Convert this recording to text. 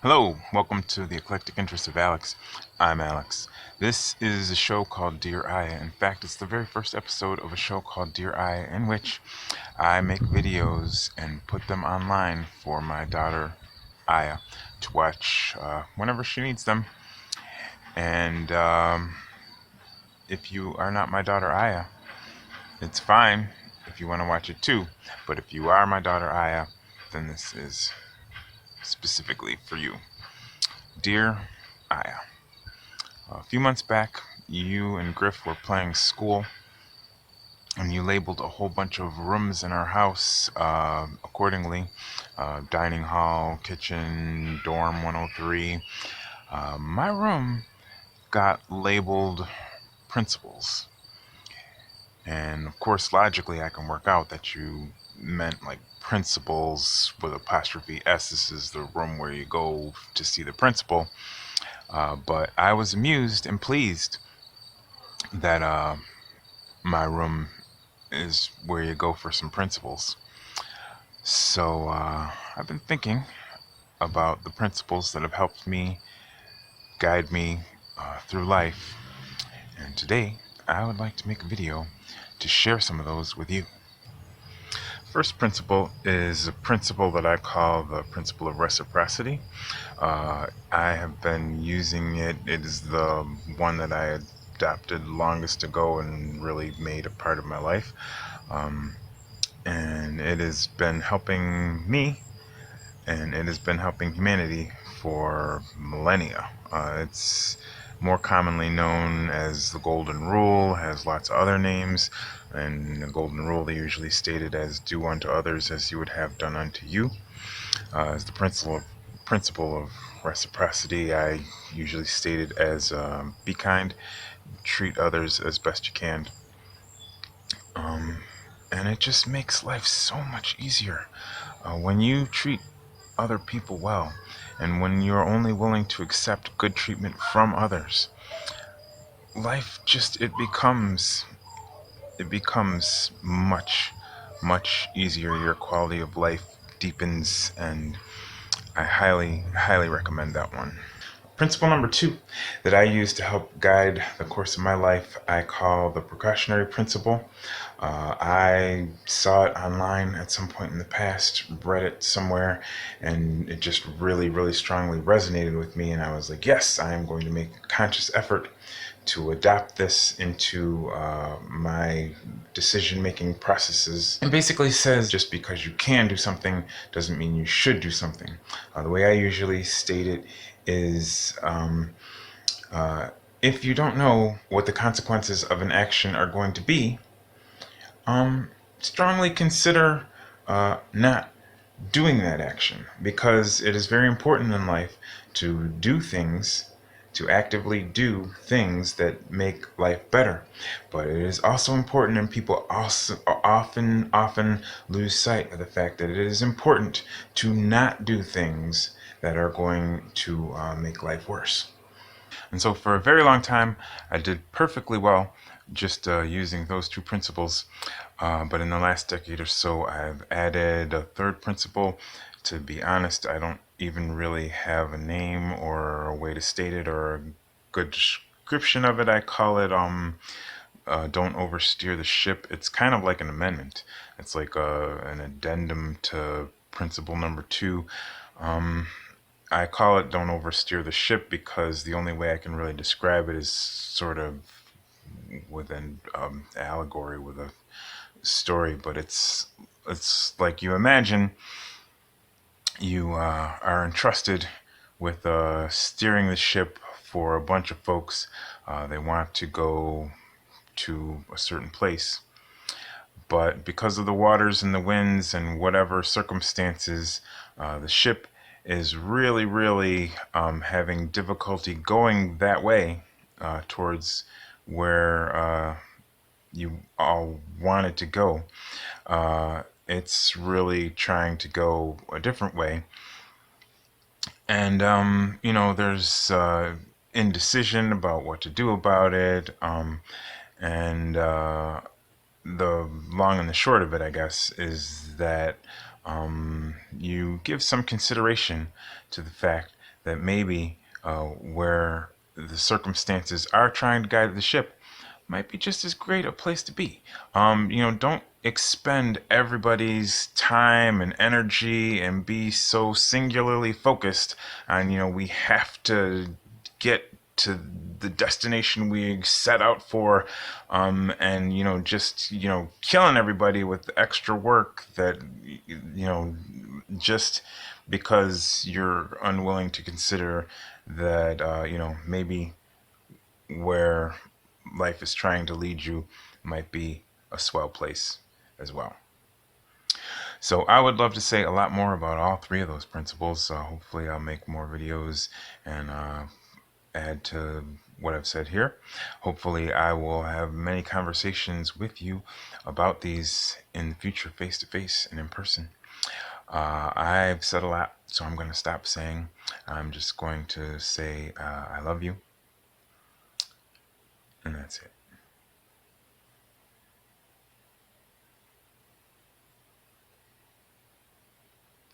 Hello, welcome to the Eclectic Interests of Alex. I'm Alex. This is a show called Dear Aya. In fact, it's the very first episode of a show called Dear Aya, in which I make videos and put them online for my daughter Aya to watch whenever she needs them. And if you are not my daughter Aya, it's fine if you want to watch it too. But if you are my daughter Aya, then this is specifically for you. Dear Aya. A few months back, you and Griff were playing school, and you labeled a whole bunch of rooms in our house accordingly. Dining hall, kitchen, dorm 103. My room got labeled principals. And of course, logically, I can work out that you meant like principals with apostrophe S. This is the room where you go to see the principal. But I was amused and pleased that my room is where you go for some principles. So I've been thinking about the principles that have helped me guide me through life. And today I would like to make a video to share some of those with you. First principle is a principle that I call the principle of reciprocity. I have been using it. It is the one that I adopted longest ago and really made a part of my life. And it has been helping me, and it has been helping humanity for millennia. It's more commonly known as the Golden Rule, has lots of other names, and the Golden Rule they usually stated as do unto others as you would have done unto you. As the principle of reciprocity, I usually state it as be kind, treat others as best you can. And it just makes life so much easier. When you treat other people well, and when you're only willing to accept good treatment from others, life just it becomes much easier. Your quality of life deepens, and I highly recommend that one. Principle number 2 that I use to help guide the course of my life, I call the precautionary principle. I saw it online at some point in the past, read it somewhere, and it just really strongly resonated with me. And I was like, yes, I am going to make a conscious effort to adopt this into my decision-making processes. It basically says just because you can do something doesn't mean you should do something. The way I usually state it is if you don't know what the consequences of an action are going to be, strongly consider not doing that action, because it is very important in life to do things, to actively do things that make life better. But it is also important, and people also often lose sight of the fact that it is important to not do things that are going to make life worse. And so for a very long time, I did perfectly well just using those two principles. But in the last decade or so, I've added a third principle. To be honest, I don't even really have a name or a way to state it or a good description of it. I call it don't oversteer the ship. It's kind of like an amendment. It's like an addendum to principle number 2. I call it don't oversteer the ship because the only way I can really describe it is sort of with an allegory, with a story. But it's like you imagine you are entrusted with steering the ship for a bunch of folks. They want to go to a certain place, but because of the waters and the winds and whatever circumstances, the ship is really having difficulty going that way towards where you all wanted to go. It's really trying to go a different way. And, there's indecision about what to do about it. And the long and the short of it, I guess, is that you give some consideration to the fact that maybe where the circumstances are trying to guide the ship might be just as great a place to be. Don't expend everybody's time and energy and be so singularly focused on, we have to get to the destination we set out for, and just killing everybody with extra work that just because you're unwilling to consider that maybe where life is trying to lead you might be a swell place as well. So I would love to say a lot more about all three of those principles. Hopefully I'll make more videos and add to what I've said here. Hopefully I will have many conversations with you about these in the future, face to face and in person. I've said a lot, so I'm going to stop saying. I'm just going to say I love you, and that's it.